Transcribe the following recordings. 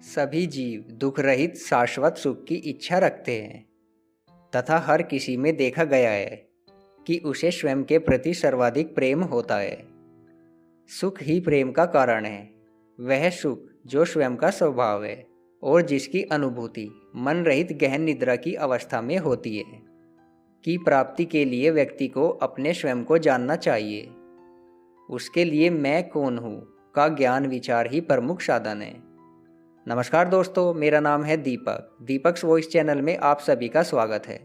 सभी जीव दुख रहित शाश्वत सुख की इच्छा रखते हैं तथा हर किसी में देखा गया है कि उसे स्वयं के प्रति सर्वाधिक प्रेम होता है। सुख ही प्रेम का कारण है, वह सुख जो स्वयं का स्वभाव है और जिसकी अनुभूति मन रहित गहन निद्रा की अवस्था में होती है। की प्राप्ति के लिए व्यक्ति को अपने स्वयं को जानना चाहिए। उसके लिए मैं कौन हूँ का ज्ञान विचार ही प्रमुख साधन है। नमस्कार दोस्तों, मेरा नाम है दीपक्स वॉइस चैनल में आप सभी का स्वागत है।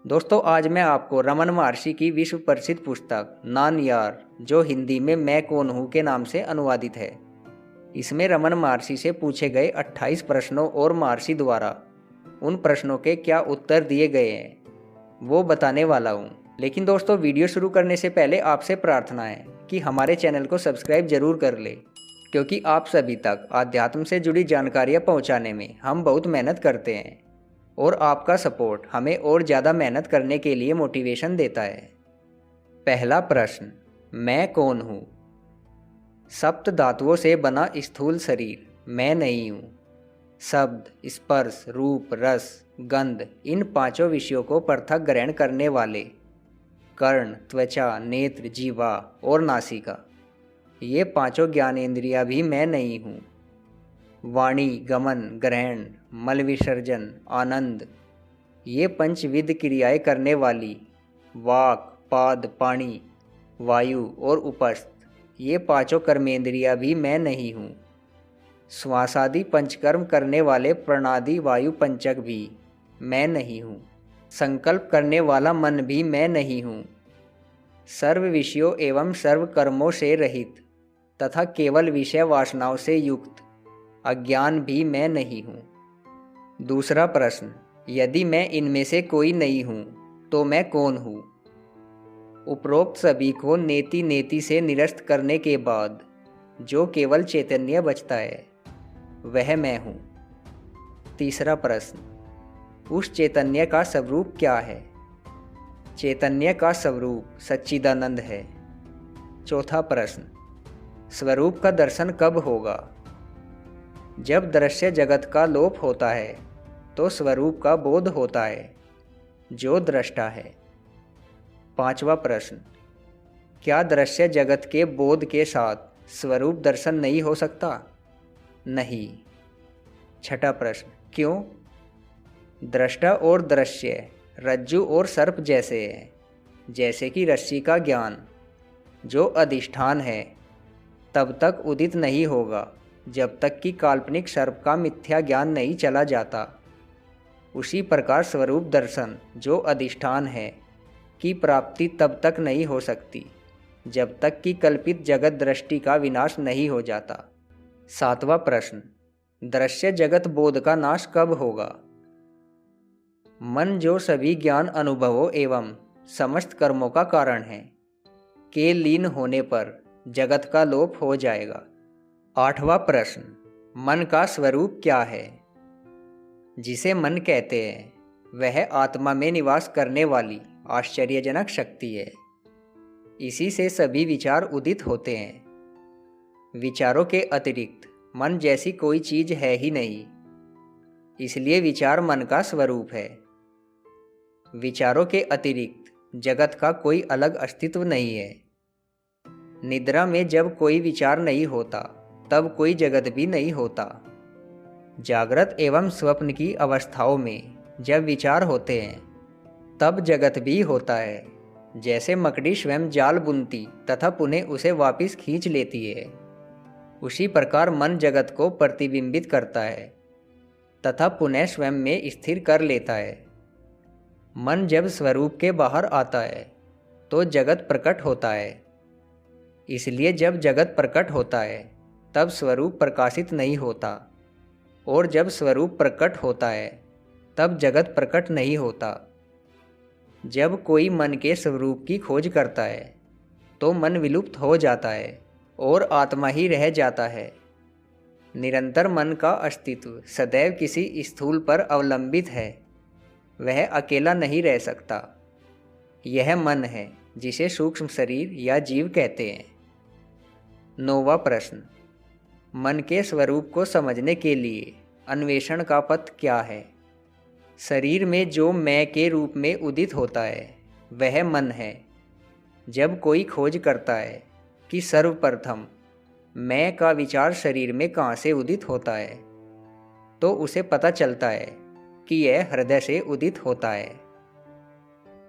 दोस्तों, आज मैं आपको रमन महर्षि की विश्व प्रसिद्ध पुस्तक नान यार, जो हिंदी में मैं कौन हूँ के नाम से अनुवादित है, इसमें रमन महर्षि से पूछे गए 28 प्रश्नों और महर्षि द्वारा उन प्रश्नों के क्या उत्तर दिए गए हैं वो बताने वाला हूँ। लेकिन दोस्तों, वीडियो शुरू करने से पहले आपसे प्रार्थना है कि हमारे चैनल को सब्सक्राइब जरूर कर ले, क्योंकि आप सभी तक आध्यात्म से जुड़ी जानकारियाँ पहुँचाने में हम बहुत मेहनत करते हैं और आपका सपोर्ट हमें और ज़्यादा मेहनत करने के लिए मोटिवेशन देता है। पहला प्रश्न, मैं कौन हूँ? सप्त धातुओं से बना स्थूल शरीर मैं नहीं हूँ। शब्द, स्पर्श, रूप, रस, गंध, इन पांचों विषयों को पृथक ग्रहण करने वाले कर्ण, त्वचा, नेत्र, जीवा और नासिका, ये पांचों ज्ञानेंद्रियां भी मैं नहीं हूँ। वाणी, गमन, ग्रहण, मल विसर्जन, आनंद, ये पंचविध क्रियाएं करने वाली वाक, पाद, पाणी, वायु और उपस्थ, ये पांचों कर्मेंद्रियां भी मैं नहीं हूँ। श्वासादि पंचकर्म करने वाले प्राणादि वायु पंचक भी मैं नहीं हूँ। संकल्प करने वाला मन भी मैं नहीं हूँ। सर्व विषयों एवं सर्व कर्मों से रहित तथा केवल विषय वासनाओं से युक्त अज्ञान भी मैं नहीं हूँ। दूसरा प्रश्न, यदि मैं इनमें से कोई नहीं हूँ तो मैं कौन हूँ? उपरोक्त सभी को नेति नेति से निरस्त करने के बाद जो केवल चैतन्य बचता है वह मैं हूँ। तीसरा प्रश्न, उस चैतन्य का स्वरूप क्या है? चैतन्य का स्वरूप सच्चिदानंद है। चौथा प्रश्न, स्वरूप का दर्शन कब होगा? जब दृश्य जगत का लोप होता है तो स्वरूप का बोध होता है, जो दृष्टा है। पांचवा प्रश्न, क्या दृश्य जगत के बोध के साथ स्वरूप दर्शन नहीं हो सकता? नहीं। छठा प्रश्न, क्यों? दृष्टा और दृश्य रज्जु और सर्प जैसे हैं। जैसे कि रस्सी का ज्ञान जो अधिष्ठान है तब तक उदित नहीं होगा जब तक कि काल्पनिक सर्प का मिथ्या ज्ञान नहीं चला जाता, उसी प्रकार स्वरूप दर्शन जो अधिष्ठान है की प्राप्ति तब तक नहीं हो सकती जब तक कि कल्पित जगत दृष्टि का विनाश नहीं हो जाता। सातवां प्रश्न, दृश्य जगत बोध का नाश कब होगा? मन जो सभी ज्ञान अनुभवों एवं समस्त कर्मों का कारण है के लीन होने पर जगत का लोप हो जाएगा। आठवां प्रश्न, मन का स्वरूप क्या है? जिसे मन कहते हैं वह आत्मा में निवास करने वाली आश्चर्यजनक शक्ति है। इसी से सभी विचार उदित होते हैं। विचारों के अतिरिक्त मन जैसी कोई चीज है ही नहीं, इसलिए विचार मन का स्वरूप है। विचारों के अतिरिक्त जगत का कोई अलग अस्तित्व नहीं है। निद्रा में जब कोई विचार नहीं होता तब कोई जगत भी नहीं होता। जागृत एवं स्वप्न की अवस्थाओं में जब विचार होते हैं तब जगत भी होता है। जैसे मकड़ी स्वयं जाल बुनती तथा पुनः उसे वापस खींच लेती है, उसी प्रकार मन जगत को प्रतिबिंबित करता है तथा पुनः स्वयं में स्थिर कर लेता है। मन जब स्वरूप के बाहर आता है तो जगत प्रकट होता है। इसलिए जब जगत प्रकट होता है तब स्वरूप प्रकाशित नहीं होता, और जब स्वरूप प्रकट होता है तब जगत प्रकट नहीं होता। जब कोई मन के स्वरूप की खोज करता है तो मन विलुप्त हो जाता है और आत्मा ही रह जाता है। निरंतर मन का अस्तित्व सदैव किसी स्थूल पर अवलंबित है, वह अकेला नहीं रह सकता। यह मन है जिसे सूक्ष्म शरीर या जीव कहते हैं। 9वां प्रश्न, मन के स्वरूप को समझने के लिए अन्वेषण का पथ क्या है? शरीर में जो मैं के रूप में उदित होता है वह मन है। जब कोई खोज करता है कि सर्वप्रथम मैं का विचार शरीर में कहाँ से उदित होता है, तो उसे पता चलता है कि यह हृदय से उदित होता है।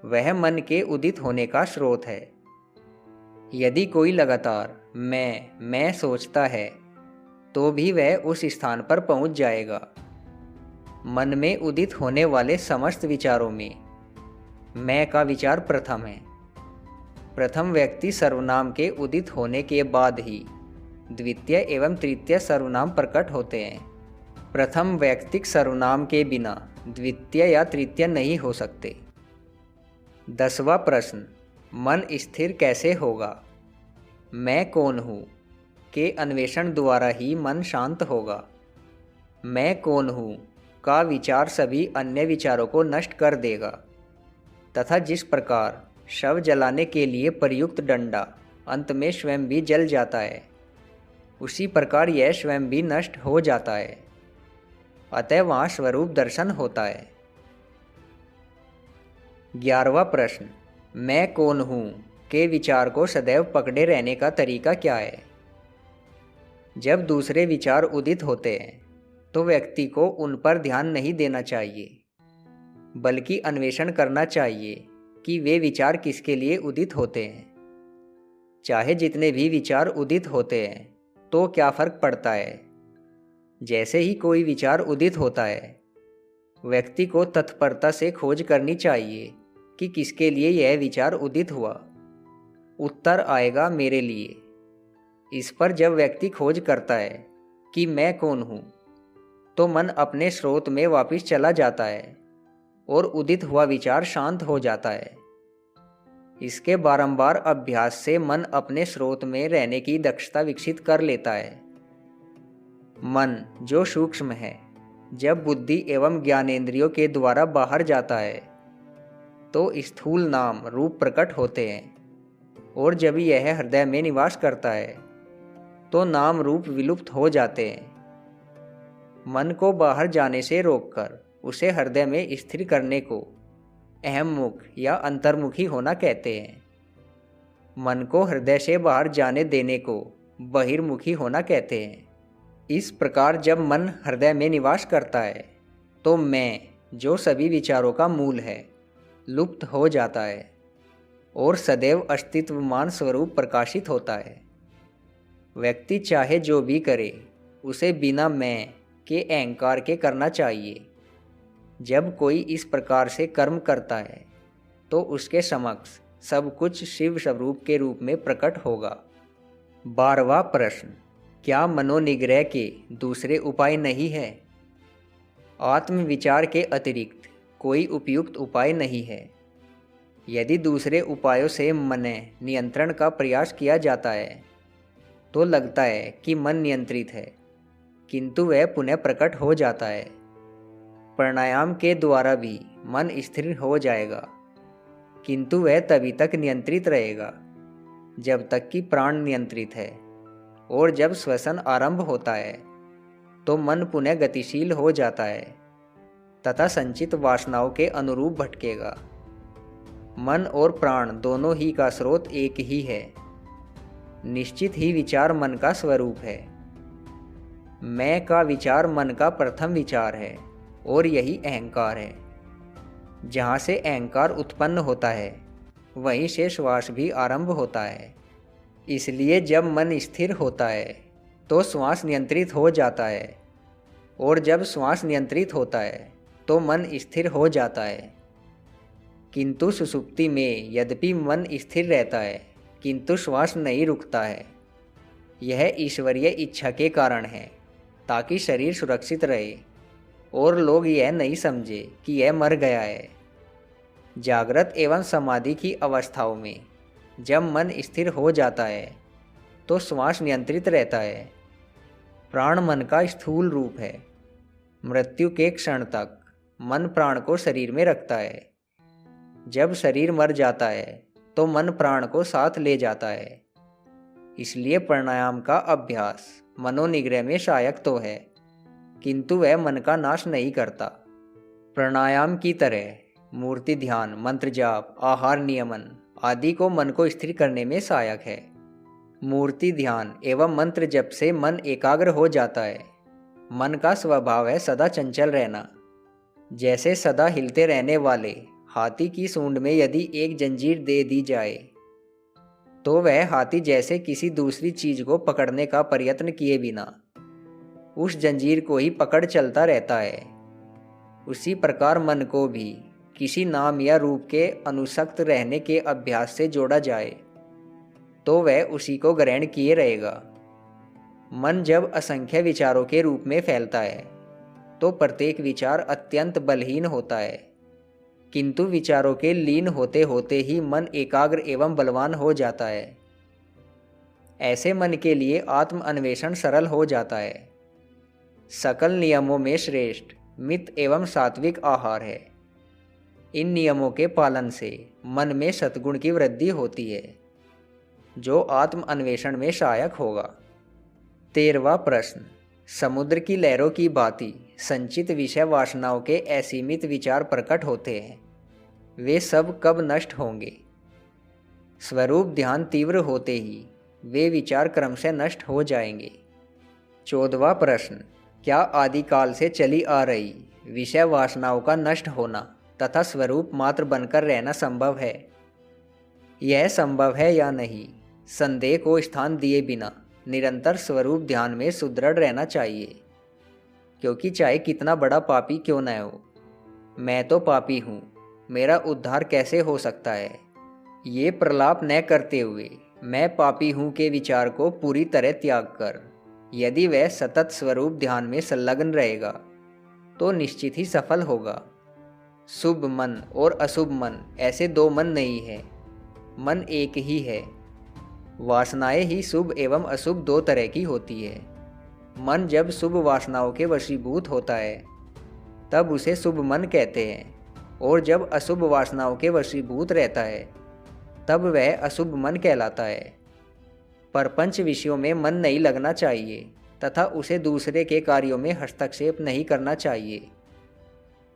वह मन के उदित होने का स्रोत है। यदि कोई लगातार मैं सोचता है तो भी वह उस स्थान पर पहुंच जाएगा। मन में उदित होने वाले समस्त विचारों में मैं का विचार प्रथम है। प्रथम व्यक्ति सर्वनाम के उदित होने के बाद ही द्वितीय एवं तृतीय सर्वनाम प्रकट होते हैं। प्रथम वैयक्तिक सर्वनाम के बिना द्वितीय या तृतीय नहीं हो सकते। 10वां प्रश्न, मन स्थिर कैसे होगा? मैं कौन हूँ के अन्वेषण द्वारा ही मन शांत होगा। मैं कौन हूँ का विचार सभी अन्य विचारों को नष्ट कर देगा तथा जिस प्रकार शव जलाने के लिए प्रयुक्त डंडा अंत में स्वयं भी जल जाता है, उसी प्रकार यह स्वयं भी नष्ट हो जाता है। अतः वहाँ स्वरूप दर्शन होता है। 11वां प्रश्न, मैं कौन हूँ के विचार को सदैव पकड़े रहने का तरीका क्या है? जब दूसरे विचार उदित होते हैं तो व्यक्ति को उन पर ध्यान नहीं देना चाहिए, बल्कि अन्वेषण करना चाहिए कि वे विचार किसके लिए उदित होते हैं। चाहे जितने भी विचार उदित होते हैं तो क्या फर्क पड़ता है। जैसे ही कोई विचार उदित होता है, व्यक्ति को तत्परता से खोज करनी चाहिए कि किसके लिए यह विचार उदित हुआ। उत्तर आएगा मेरे लिए। इस पर जब व्यक्ति खोज करता है कि मैं कौन हूँ, तो मन अपने स्रोत में वापस चला जाता है और उदित हुआ विचार शांत हो जाता है। इसके बारंबार अभ्यास से मन अपने स्रोत में रहने की दक्षता विकसित कर लेता है। मन जो सूक्ष्म है, जब बुद्धि एवं ज्ञानेंद्रियों के द्वारा बाहर जाता है तो स्थूल नाम रूप प्रकट होते हैं, और जब यह हृदय में निवास करता है तो नाम रूप विलुप्त हो जाते हैं। मन को बाहर जाने से रोककर उसे हृदय में स्थिर करने को अहममुख या अंतर्मुखी होना कहते हैं। मन को हृदय से बाहर जाने देने को बहिर्मुखी होना कहते हैं। इस प्रकार जब मन हृदय में निवास करता है तो मैं जो सभी विचारों का मूल है लुप्त हो जाता है और सदैव अस्तित्वमान स्वरूप प्रकाशित होता है। व्यक्ति चाहे जो भी करे उसे बिना मैं के अहंकार के करना चाहिए। जब कोई इस प्रकार से कर्म करता है तो उसके समक्ष सब कुछ शिव स्वरूप के रूप में प्रकट होगा। 12वां प्रश्न, क्या मनोनिग्रह के दूसरे उपाय नहीं है? आत्मविचार के अतिरिक्त कोई उपयुक्त उपाय नहीं है। यदि दूसरे उपायों से मन नियंत्रण का प्रयास किया जाता है तो लगता है कि मन नियंत्रित है, किंतु वह पुनः प्रकट हो जाता है। प्राणायाम के द्वारा भी मन स्थिर हो जाएगा, किंतु वह तभी तक नियंत्रित रहेगा जब तक कि प्राण नियंत्रित है, और जब श्वसन आरंभ होता है तो मन पुनः गतिशील हो जाता है तथा संचित वासनाओं के अनुरूप भटकेगा। मन और प्राण दोनों ही का स्रोत एक ही है। निश्चित ही विचार मन का स्वरूप है। मैं का विचार मन का प्रथम विचार है और यही अहंकार है। जहाँ से अहंकार उत्पन्न होता है वहीं से श्वास भी आरंभ होता है। इसलिए जब मन स्थिर होता है तो श्वास नियंत्रित हो जाता है, और जब श्वास नियंत्रित होता है तो मन स्थिर हो जाता है। किंतु सुषुप्ति में यद्यपि मन स्थिर रहता है किंतु श्वास नहीं रुकता है। यह ईश्वरीय इच्छा के कारण है, ताकि शरीर सुरक्षित रहे और लोग यह नहीं समझे कि यह मर गया है। जागृत एवं समाधि की अवस्थाओं में जब मन स्थिर हो जाता है तो श्वास नियंत्रित रहता है। प्राण मन का स्थूल रूप है। मृत्यु के क्षण तक मन प्राण को शरीर में रखता है। जब शरीर मर जाता है तो मन प्राण को साथ ले जाता है। इसलिए प्राणायाम का अभ्यास मनोनिग्रह में सहायक तो है, किंतु वह मन का नाश नहीं करता। प्राणायाम की तरह मूर्ति ध्यान, मंत्र जाप, आहार नियमन आदि को मन को स्थिर करने में सहायक है। मूर्ति ध्यान एवं मंत्र जप से मन एकाग्र हो जाता है। मन का स्वभाव है सदा चंचल रहना। जैसे सदा हिलते रहने वाले हाथी की सूंड में यदि एक जंजीर दे दी जाए तो वह हाथी जैसे किसी दूसरी चीज को पकड़ने का प्रयत्न किए बिना उस जंजीर को ही पकड़ चलता रहता है। उसी प्रकार मन को भी किसी नाम या रूप के अनुसक्त रहने के अभ्यास से जोड़ा जाए तो वह उसी को ग्रहण किए रहेगा। मन जब असंख्य विचारों के रूप में फैलता है तो प्रत्येक विचार अत्यंत बलहीन होता है, किंतु विचारों के लीन होते होते ही मन एकाग्र एवं बलवान हो जाता है। ऐसे मन के लिए आत्म अन्वेषण सरल हो जाता है। सकल नियमों में श्रेष्ठ मित एवं सात्विक आहार है। इन नियमों के पालन से मन में सद्गुण की वृद्धि होती है, जो आत्म अन्वेषण में सहायक होगा। 13वां प्रश्न, समुद्र की लहरों की भांति संचित विषय वासनाओं के असीमित विचार प्रकट होते हैं, वे सब कब नष्ट होंगे? स्वरूप ध्यान तीव्र होते ही वे विचार क्रमशः नष्ट हो जाएंगे। 14वां प्रश्न, क्या आदिकाल से चली आ रही विषय वासनाओं का नष्ट होना तथा स्वरूप मात्र बनकर रहना संभव है? यह संभव है या नहीं, संदेह को स्थान दिए बिना निरंतर स्वरूप ध्यान में सुदृढ़ रहना चाहिए, क्योंकि चाहे कितना बड़ा पापी क्यों न हो, मैं तो पापी हूँ, मेरा उद्धार कैसे हो सकता है, ये प्रलाप न करते हुए मैं पापी हूँ के विचार को पूरी तरह त्याग कर यदि वह सतत स्वरूप ध्यान में संलग्न रहेगा तो निश्चित ही सफल होगा। शुभ मन और अशुभ मन ऐसे दो मन नहीं है, मन एक ही है। वासनाएं ही शुभ एवं अशुभ दो तरह की होती है। मन जब शुभ वासनाओं के वशीभूत होता है तब उसे शुभ मन कहते हैं, और जब अशुभ वासनाओं के वशीभूत रहता है तब वह अशुभ मन कहलाता है। परपंच विषयों में मन नहीं लगना चाहिए तथा उसे दूसरे के कार्यों में हस्तक्षेप नहीं करना चाहिए।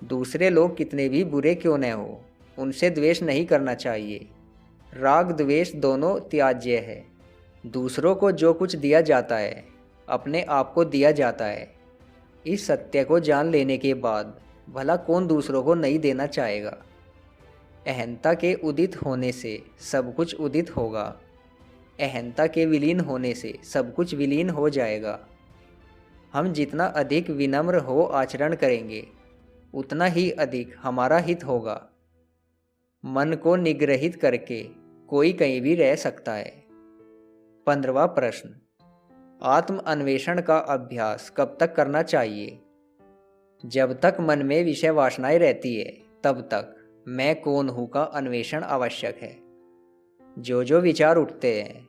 दूसरे लोग कितने भी बुरे क्यों न हो, उनसे द्वेष नहीं करना चाहिए। राग द्वेष दोनों त्याज्य है। दूसरों को जो कुछ दिया जाता है अपने आप को दिया जाता है। इस सत्य को जान लेने के बाद भला कौन दूसरों को नहीं देना चाहेगा। अहंता के उदित होने से सब कुछ उदित होगा, अहंता के विलीन होने से सब कुछ विलीन हो जाएगा। हम जितना अधिक विनम्र हो आचरण करेंगे उतना ही अधिक हमारा हित होगा। मन को निग्रहित करके कोई कहीं भी रह सकता है। 15वां प्रश्न, आत्म अन्वेषण का अभ्यास कब तक करना चाहिए? जब तक मन में विषय वासनाएं रहती है तब तक मैं कौन हूँ का अन्वेषण आवश्यक है। जो जो विचार उठते हैं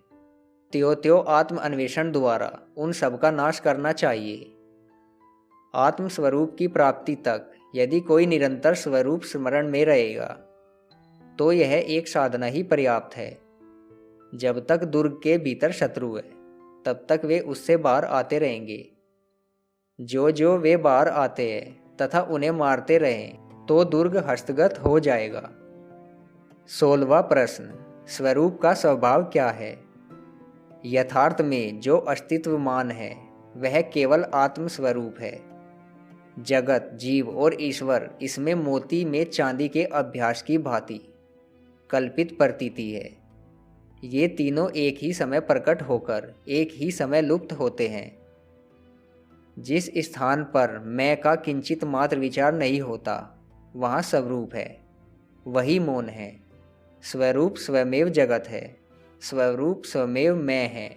त्यों त्यों आत्म अन्वेषण द्वारा उन सब का नाश करना चाहिए। आत्म स्वरूप की प्राप्ति तक यदि कोई निरंतर स्वरूप स्मरण में रहेगा तो यह एक साधना ही पर्याप्त है। जब तक दुर्ग के भीतर शत्रु है तब तक वे उससे बाहर आते रहेंगे। जो जो वे बाहर आते हैं तथा उन्हें मारते रहें तो दुर्ग हस्तगत हो जाएगा। 16वां प्रश्न, स्वरूप का स्वभाव क्या है? यथार्थ में जो अस्तित्वमान है वह केवल आत्म स्वरूप है। जगत, जीव और ईश्वर इसमें मोती में चांदी के अभ्यास की भांति कल्पित प्रतीति है। ये तीनों एक ही समय प्रकट होकर एक ही समय लुप्त होते हैं। जिस स्थान पर मैं का किंचित मात्र विचार नहीं होता वहाँ स्वरूप है, वही मौन है। स्वरूप स्वयमेव जगत है, स्वरूप स्वयमेव मैं है,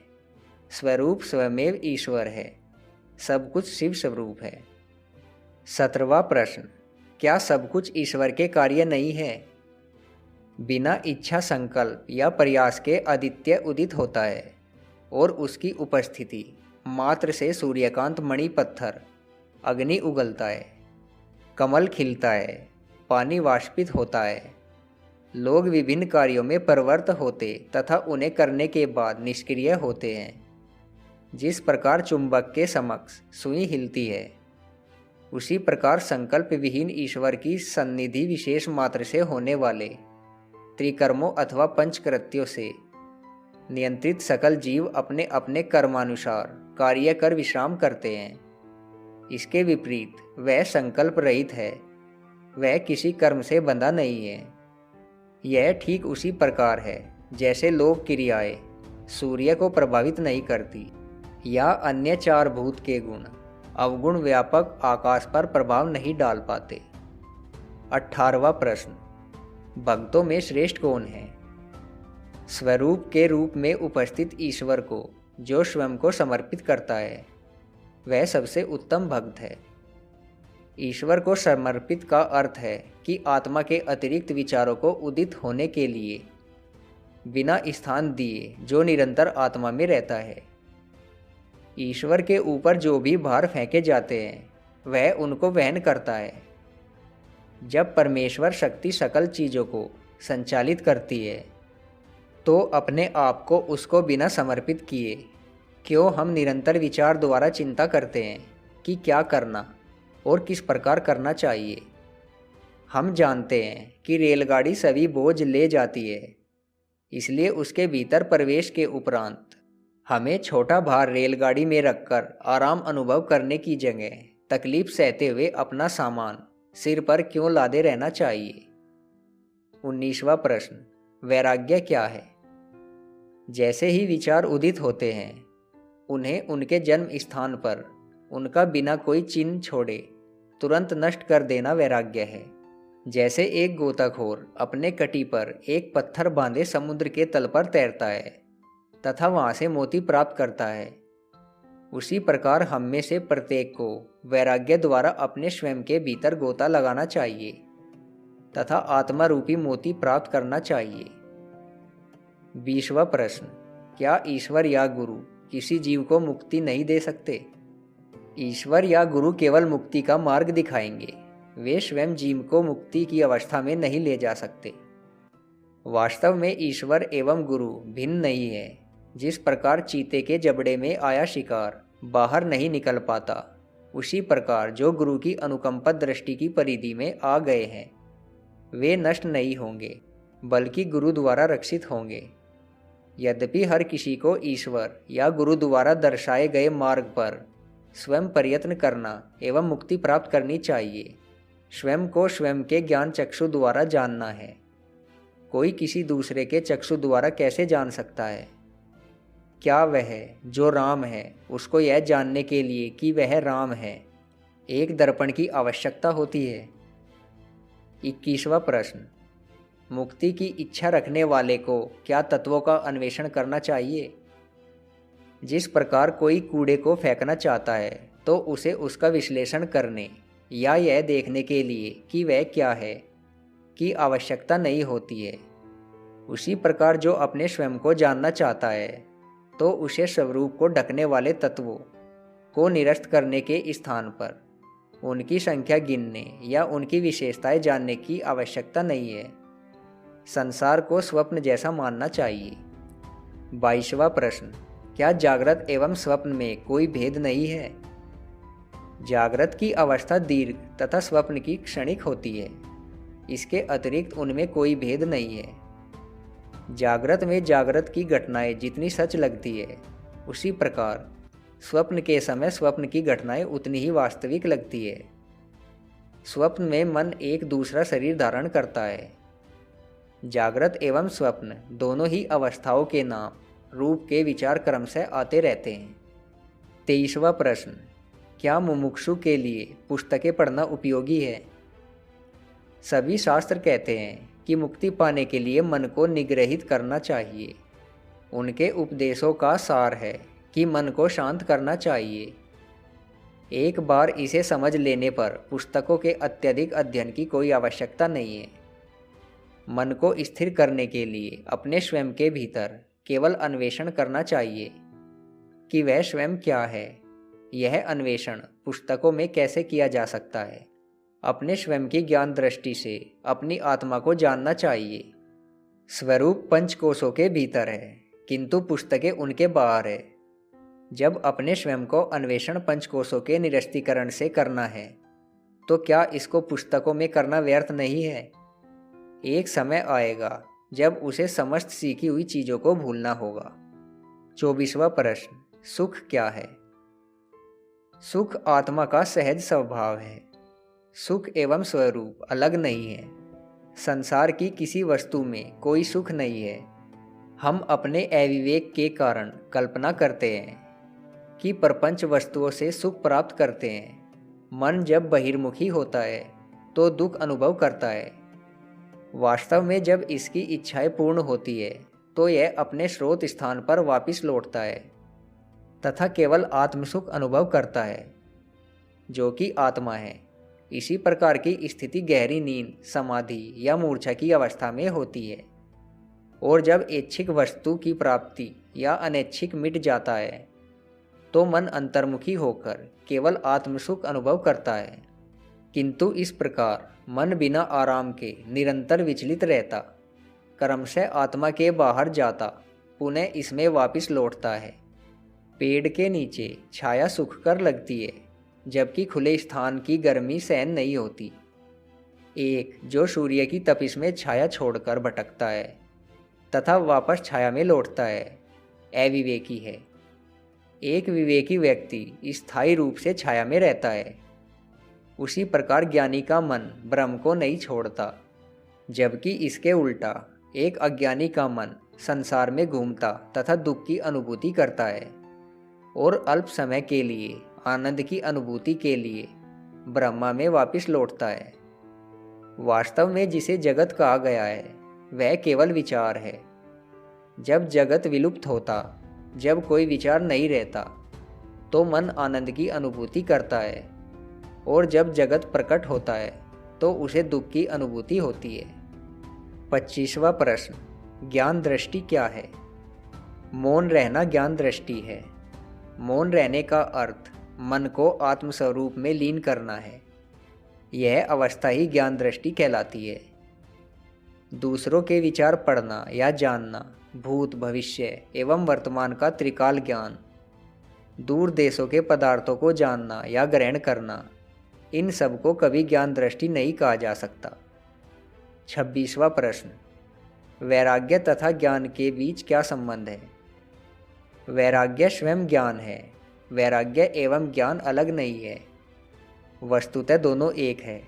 स्वरूप स्वयमेव ईश्वर है, सब कुछ शिव स्वरूप है। 17वां प्रश्न, क्या सब कुछ ईश्वर के कार्य नहीं है? बिना इच्छा संकल्प या प्रयास के आदित्य उदित होता है और उसकी उपस्थिति मात्र से सूर्यकांत मणि पत्थर अग्नि उगलता है, कमल खिलता है, पानी वाष्पित होता है। लोग विभिन्न कार्यों में प्रवृत्त होते तथा उन्हें करने के बाद निष्क्रिय होते हैं। जिस प्रकार चुंबक के समक्ष सुई हिलती है, उसी प्रकार संकल्प विहीन ईश्वर की सन्निधि विशेष मात्र से होने वाले त्रिकर्मों अथवा पंचकृत्यों से नियंत्रित सकल जीव अपने अपने कर्मानुसार कार्य कर विश्राम करते हैं। इसके विपरीत वह संकल्प रहित है, वह किसी कर्म से बंधा नहीं है। यह ठीक उसी प्रकार है जैसे लोक क्रियाएं सूर्य को प्रभावित नहीं करती या अन्य चार भूत के गुण अवगुण व्यापक आकाश पर प्रभाव नहीं डाल पाते। 18वां प्रश्न, भक्तों में श्रेष्ठ कौन है? स्वरूप के रूप में उपस्थित ईश्वर को जो स्वयं को समर्पित करता है, वह सबसे उत्तम भक्त है। ईश्वर को समर्पित का अर्थ है कि आत्मा के अतिरिक्त विचारों को उदित होने के लिए बिना स्थान दिए जो निरंतर आत्मा में रहता है। ईश्वर के ऊपर जो भी भार फेंके जाते हैं, वह उनको वहन करता है। जब परमेश्वर शक्ति सकल चीज़ों को संचालित करती है, तो अपने आप को उसको बिना समर्पित किए क्यों हम निरंतर विचार द्वारा चिंता करते हैं कि क्या करना और किस प्रकार करना चाहिए। हम जानते हैं कि रेलगाड़ी सभी बोझ ले जाती है, इसलिए उसके भीतर प्रवेश के उपरांत हमें छोटा भार रेलगाड़ी में रखकर आराम अनुभव करने की जगह तकलीफ सहते हुए अपना सामान सिर पर क्यों लादे रहना चाहिए। 19वां प्रश्न, वैराग्य क्या है? जैसे ही विचार उदित होते हैं, उन्हें उनके जन्म स्थान पर उनका बिना कोई चिन्ह छोड़े तुरंत नष्ट कर देना वैराग्य है। जैसे एक गोताखोर अपने कटी पर एक पत्थर बांधे समुद्र के तल पर तैरता है तथा वहां से मोती प्राप्त करता है, उसी प्रकार हम में से प्रत्येक को वैराग्य द्वारा अपने स्वयं के भीतर गोता लगाना चाहिए तथा आत्मा रूपी मोती प्राप्त करना चाहिए। 20वां प्रश्न, क्या ईश्वर या गुरु किसी जीव को मुक्ति नहीं दे सकते? ईश्वर या गुरु केवल मुक्ति का मार्ग दिखाएंगे, वे स्वयं जीव को मुक्ति की अवस्था में नहीं ले जा सकते। वास्तव में ईश्वर एवं गुरु भिन्न नहीं है। जिस प्रकार चीते के जबड़े में आया शिकार बाहर नहीं निकल पाता, उसी प्रकार जो गुरु की अनुकंपा दृष्टि की परिधि में आ गए हैं, वे नष्ट नहीं होंगे बल्कि गुरु द्वारा रक्षित होंगे। यद्यपि हर किसी को ईश्वर या गुरु द्वारा दर्शाए गए मार्ग पर स्वयं प्रयत्न करना एवं मुक्ति प्राप्त करनी चाहिए। स्वयं को स्वयं के ज्ञान चक्षु द्वारा जानना है। कोई किसी दूसरे के चक्षु द्वारा कैसे जान सकता है? क्या वह जो राम है, उसको यह जानने के लिए कि वह राम है, एक दर्पण की आवश्यकता होती है? 21वां प्रश्न, मुक्ति की इच्छा रखने वाले को क्या तत्वों का अन्वेषण करना चाहिए? जिस प्रकार कोई कूड़े को फेंकना चाहता है तो उसे उसका विश्लेषण करने या यह देखने के लिए कि वह क्या है की आवश्यकता नहीं होती है, उसी प्रकार जो अपने स्वयं को जानना चाहता है तो उसे स्वरूप को ढकने वाले तत्वों को निरस्त करने के स्थान पर उनकी संख्या गिनने या उनकी विशेषताएं जानने की आवश्यकता नहीं है। संसार को स्वप्न जैसा मानना चाहिए। 22वां प्रश्न, क्या जागृत एवं स्वप्न में कोई भेद नहीं है? जागृत की अवस्था दीर्घ तथा स्वप्न की क्षणिक होती है। इसके अतिरिक्त उनमें कोई भेद नहीं है। जागृत में जागृत की घटनाएं जितनी सच लगती है, उसी प्रकार स्वप्न के समय स्वप्न की घटनाएं उतनी ही वास्तविक लगती है। स्वप्न में मन एक दूसरा शरीर धारण करता है। जागृत एवं स्वप्न दोनों ही अवस्थाओं के नाम रूप के विचार क्रम से आते रहते हैं। 23वां प्रश्न, क्या मुमुक्षु के लिए पुस्तकें पढ़ना उपयोगी है? सभी शास्त्र कहते हैं कि मुक्ति पाने के लिए मन को निग्रहित करना चाहिए। उनके उपदेशों का सार है कि मन को शांत करना चाहिए। एक बार इसे समझ लेने पर पुस्तकों के अत्यधिक अध्ययन की कोई आवश्यकता नहीं है। मन को स्थिर करने के लिए अपने स्वयं के भीतर केवल अन्वेषण करना चाहिए कि वह स्वयं क्या है। यह अन्वेषण पुस्तकों में कैसे किया जा सकता है? अपने स्वयं की ज्ञान दृष्टि से अपनी आत्मा को जानना चाहिए। स्वरूप पंचकोशों के भीतर है, किंतु पुस्तकें उनके बाहर है। जब अपने स्वयं को अन्वेषण पंचकोशों के निरस्तीकरण से करना है, तो क्या इसको पुस्तकों में करना व्यर्थ नहीं है? एक समय आएगा जब उसे समस्त सीखी हुई चीज़ों को भूलना होगा। 24वां प्रश्न, सुख क्या है? सुख आत्मा का सहज स्वभाव है। सुख एवं स्वरूप अलग नहीं है। संसार की किसी वस्तु में कोई सुख नहीं है। हम अपने अविवेक के कारण कल्पना करते हैं कि प्रपंच वस्तुओं से सुख प्राप्त करते हैं। मन जब बहिर्मुखी होता है तो दुख अनुभव करता है। वास्तव में जब इसकी इच्छाएं पूर्ण होती है तो यह अपने स्रोत स्थान पर वापस लौटता है तथा केवल आत्मसुख अनुभव करता है, जो कि आत्मा है। इसी प्रकार की स्थिति गहरी नींद, समाधि या मूर्छा की अवस्था में होती है। और जब ऐच्छिक वस्तु की प्राप्ति या अनैच्छिक मिट जाता है तो मन अंतर्मुखी होकर केवल आत्मसुख अनुभव करता है। किंतु इस प्रकार मन बिना आराम के निरंतर विचलित रहता, क्रमशः आत्मा के बाहर जाता, पुनः इसमें वापस लौटता है। पेड़ के नीचे छाया सुख कर लगती है, जबकि खुले स्थान की गर्मी सहन नहीं होती। एक जो सूर्य की तपिश में छाया छोड़कर भटकता है तथा वापस छाया में लौटता है, अविवेकी है। एक विवेकी व्यक्ति स्थायी रूप से छाया में रहता है। उसी प्रकार ज्ञानी का मन ब्रह्म को नहीं छोड़ता, जबकि इसके उल्टा एक अज्ञानी का मन संसार में घूमता तथा दुख की अनुभूति करता है और अल्प समय के लिए आनंद की अनुभूति के लिए ब्रह्मा में वापस लौटता है। वास्तव में जिसे जगत कहा गया है वह केवल विचार है। जब जगत विलुप्त होता, जब कोई विचार नहीं रहता, तो मन आनंद की अनुभूति करता है, और जब जगत प्रकट होता है तो उसे दुख की अनुभूति होती है। 25वां प्रश्न, ज्ञान दृष्टि क्या है? मौन रहना ज्ञान दृष्टि है। मौन रहने का अर्थ मन को आत्मस्वरूप में लीन करना है। यह अवस्था ही ज्ञान दृष्टि कहलाती है। दूसरों के विचार पढ़ना या जानना, भूत, भविष्य एवं वर्तमान का त्रिकाल ज्ञान, दूर देशों के पदार्थों को जानना या ग्रहण करना, इन सब को कभी ज्ञान दृष्टि नहीं कहा जा सकता। 26वां प्रश्न, वैराग्य तथा ज्ञान के बीच क्या संबंध है? वैराग्य स्वयं ज्ञान है। वैराग्य एवं ज्ञान अलग नहीं है, वस्तुतः दोनों एक है।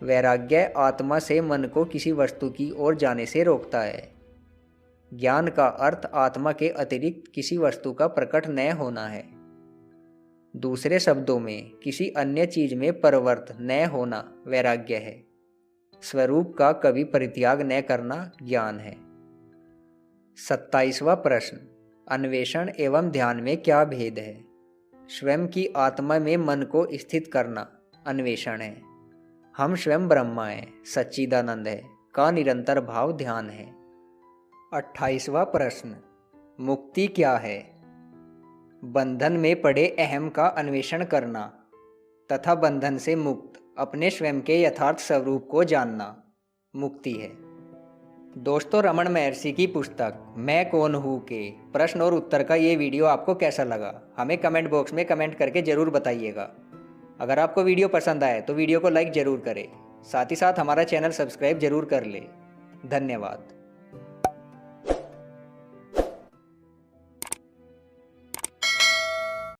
वैराग्य आत्मा से मन को किसी वस्तु की ओर जाने से रोकता है। ज्ञान का अर्थ आत्मा के अतिरिक्त किसी वस्तु का प्रकट न होना है। दूसरे शब्दों में किसी अन्य चीज में परिवर्त न होना वैराग्य है। स्वरूप का कभी परित्याग न करना ज्ञान है। 27वां प्रश्न, अन्वेषण एवं ध्यान में क्या भेद है? स्वयं की आत्मा में मन को स्थित करना अन्वेषण है। हम स्वयं ब्रह्मा है, सच्चिदानंद है का निरंतर भाव ध्यान है। 28वां प्रश्न, मुक्ति क्या है? बंधन में पड़े अहम का अन्वेषण करना तथा बंधन से मुक्त अपने स्वयं के यथार्थ स्वरूप को जानना मुक्ति है। दोस्तों, रमन महर्षि की पुस्तक मैं कौन हूँ के प्रश्न और उत्तर का ये वीडियो आपको कैसा लगा, हमें कमेंट बॉक्स में कमेंट करके ज़रूर बताइएगा। अगर आपको वीडियो पसंद आए तो वीडियो को लाइक ज़रूर करें, साथ ही साथ हमारा चैनल सब्सक्राइब जरूर कर लें। धन्यवाद।